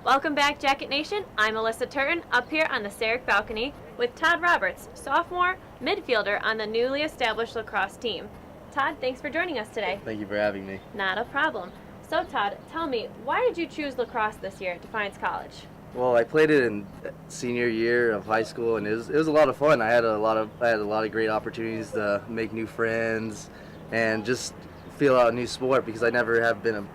Welcome back, Jacket Nation. I'm Alyssa Turton, up here on the Sarek balcony with Todd Roberts, sophomore midfielder on the newly established lacrosse team. Todd, thanks for joining us today. Thank you for having me. Not a problem. So Todd, tell me, why did you choose lacrosse this year at Defiance College? Well, I played it in senior year of high school, and it was a lot of fun. I had a lot of great opportunities to make new friends and just feel out a new sport because I never have been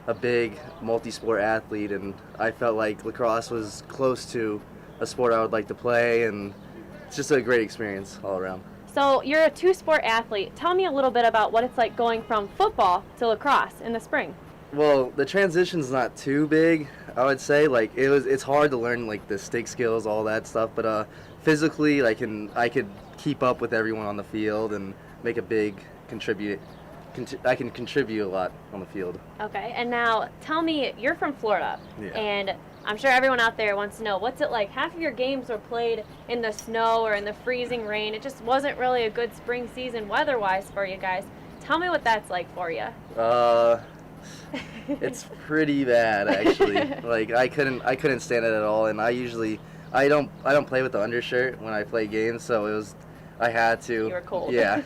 a big multi-sport athlete, and I felt like lacrosse was close to a sport I would like to play, and it's just a great experience all around. So you're a two-sport athlete. Tell me a little bit about what it's like going from football to lacrosse in the spring. Well, the transition's not too big, I would say. Like it's hard to learn like the stick skills, all that stuff. But physically, I could keep up with everyone on the field and make a big contribute. I can contribute a lot on the field. Okay, and now tell me, you're from Florida, and I'm sure everyone out there wants to know, what's it like? Half of your games were played in the snow or in the freezing rain. It just wasn't really a good spring season weather-wise for you guys. Tell me what that's like for you. It's pretty bad actually. Like I couldn't stand it at all, and I don't play with the undershirt when I play games, so I had to. You were cold. Yeah,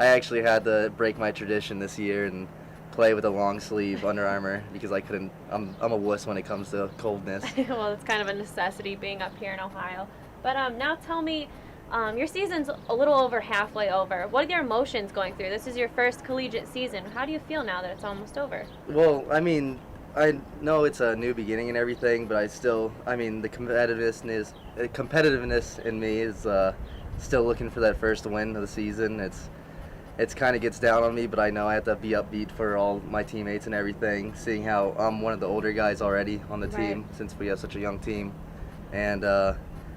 I actually had to break my tradition this year and play with a long sleeve Under Armour because I couldn't. I'm a wuss when it comes to coldness. Well, it's kind of a necessity being up here in Ohio. But now tell me, your season's a little over halfway over. What are your emotions going through? This is your first collegiate season. How do you feel now that it's almost over? Well, I mean, I know it's a new beginning and everything, but the competitiveness in me is still looking for that first win of the season. It's kind of gets down on me, but I know I have to be upbeat for all my teammates and everything, seeing how I'm one of the older guys already on the team since we have such a young team. And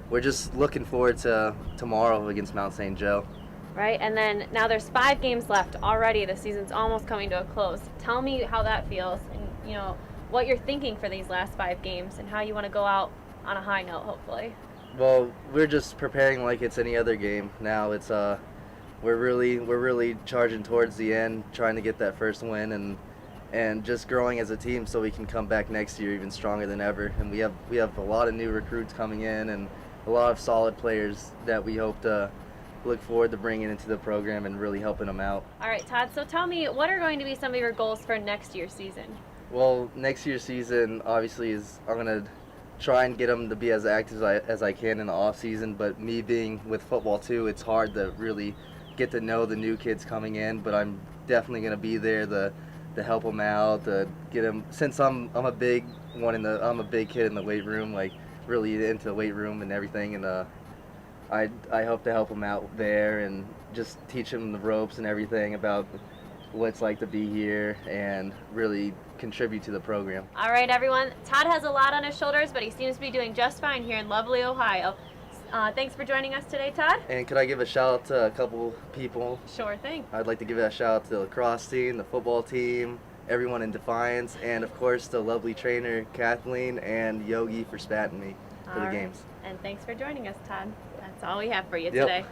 we're just looking forward to tomorrow against Mount St. Joe. Right, and then now there's 5 games left already. The season's almost coming to a close. Tell me how that feels and, what you're thinking for these last 5 games and how you want to go out on a high note, hopefully. Well, we're just preparing like it's any other game. Now we're really charging towards the end, trying to get that first win and just growing as a team so we can come back next year even stronger than ever. And we have a lot of new recruits coming in and a lot of solid players that we hope to look forward to bringing into the program and really helping them out. All right, Todd, so tell me, what are going to be some of your goals for next year's season? Well, next year's season obviously I'm going to try and get them to be as active as I can in the off season, but me being with football too, it's hard to really get to know the new kids coming in, but I'm definitely going to be there to help them out, to get them, since I'm a big kid in the weight room, like really into the weight room and everything, and I hope to help them out there and just teach them the ropes and everything about what it's like to be here and really contribute to the program. All right, everyone. Todd has a lot on his shoulders, but he seems to be doing just fine here in lovely Ohio. Thanks for joining us today, Todd. And could I give a shout out to a couple people? Sure thing. I'd like to give a shout out to the lacrosse team, the football team, everyone in Defiance, and of course the lovely trainer Kathleen and Yogi for spatting me for the games. And thanks for joining us, Todd. That's all we have for you today.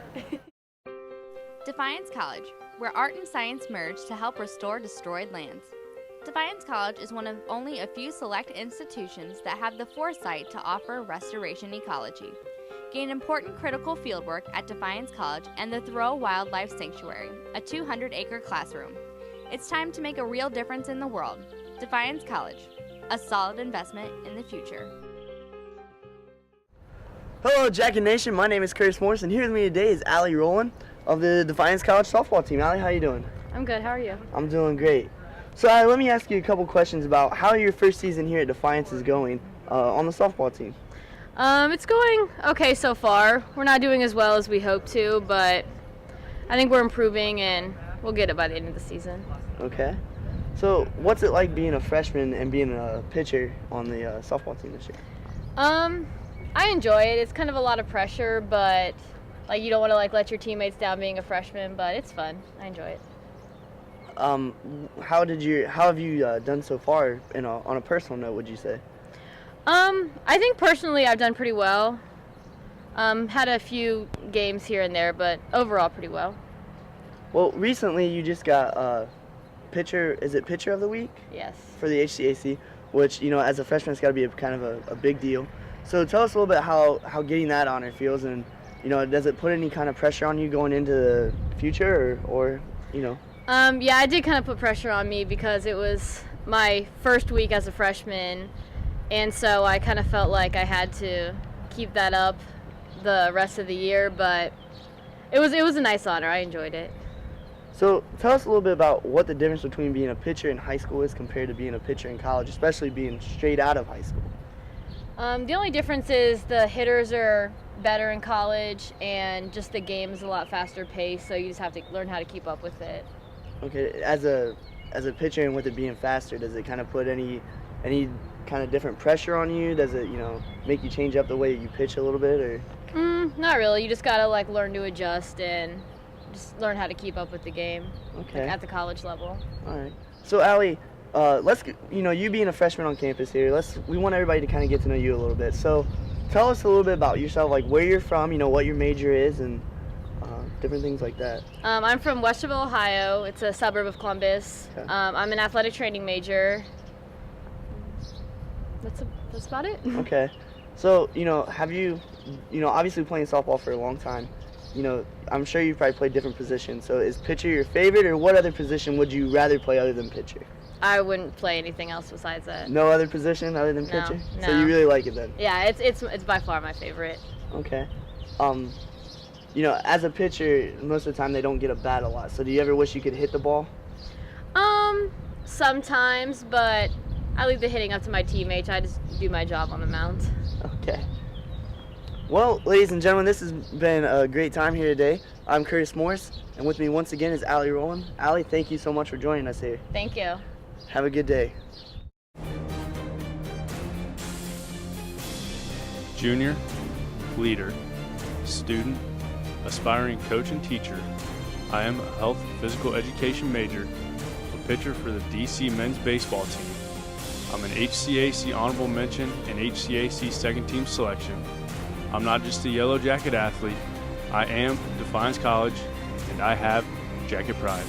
Defiance College, where art and science merge to help restore destroyed lands. Defiance College is one of only a few select institutions that have the foresight to offer restoration ecology. Gain important critical fieldwork at Defiance College and the Thoreau Wildlife Sanctuary, a 200-acre classroom. It's time to make a real difference in the world. Defiance College, a solid investment in the future. Hello, Jacket Nation. My name is Curtis Morris, and here with me today is Allie Rowland of the Defiance College softball team. Allie, how you doing? I'm good. How are you? I'm doing great. So, Allie, let me ask you a couple questions about how your first season here at Defiance is going on the softball team. It's going okay so far. We're not doing as well as we hope to, but I think we're improving and we'll get it by the end of the season. Okay. So, what's it like being a freshman and being a pitcher on the softball team this year? I enjoy it. It's kind of a lot of pressure, but you don't want to let your teammates down being a freshman, but it's fun. I enjoy it. How have you done so far on a personal note, would you say? I think personally I've done pretty well. Had a few games here and there, but overall pretty well. Well, recently you just got pitcher of the week? Yes. For the HCAC. which, as a freshman, it's got to be kind of a big deal. So tell us a little bit how getting that honor feels, and, does it put any kind of pressure on you going into the future or Yeah, I did kind of put pressure on me because it was my first week as a freshman, and so I kind of felt like I had to keep that up the rest of the year, but it was a nice honor. I enjoyed it. So tell us a little bit about what the difference between being a pitcher in high school is compared to being a pitcher in college, especially being straight out of high school. The only difference is the hitters are better in college, and just the game is a lot faster paced, so you just have to learn how to keep up with it. Okay, as a pitcher and with it being faster, does it kind of put any kind of different pressure on you? Does it, make you change up the way you pitch a little bit, or? Not really. You just gotta learn to adjust and just learn how to keep up with the game. Okay. At the college level. All right. So Allie, let's you being a freshman on campus here. We want everybody to kind of get to know you a little bit. So tell us a little bit about yourself, like where you're from, what your major is, and different things like that. I'm from Westerville, Ohio. It's a suburb of Columbus. Okay. I'm an athletic training major. That's about it. Okay. So, have you, obviously playing softball for a long time, I'm sure you've probably played different positions. So is pitcher your favorite, or what other position would you rather play other than pitcher? I wouldn't play anything else besides that. No other position other than pitcher? No. So you really like it then? Yeah, it's by far my favorite. Okay. As a pitcher, most of the time they don't get a bat a lot. So do you ever wish you could hit the ball? Sometimes, but I leave the hitting up to my teammates. I just do my job on the mound. Okay. Well, ladies and gentlemen, this has been a great time here today. I'm Curtis Morris, and with me once again is Allie Rowland. Allie, thank you so much for joining us here. Thank you. Have a good day. Junior, leader, student, aspiring coach and teacher. I am a health physical education major, a pitcher for the DC men's baseball team. I'm an HCAC honorable mention and HCAC second team selection. I'm not just a yellow jacket athlete. I am Defiance College, and I have jacket pride.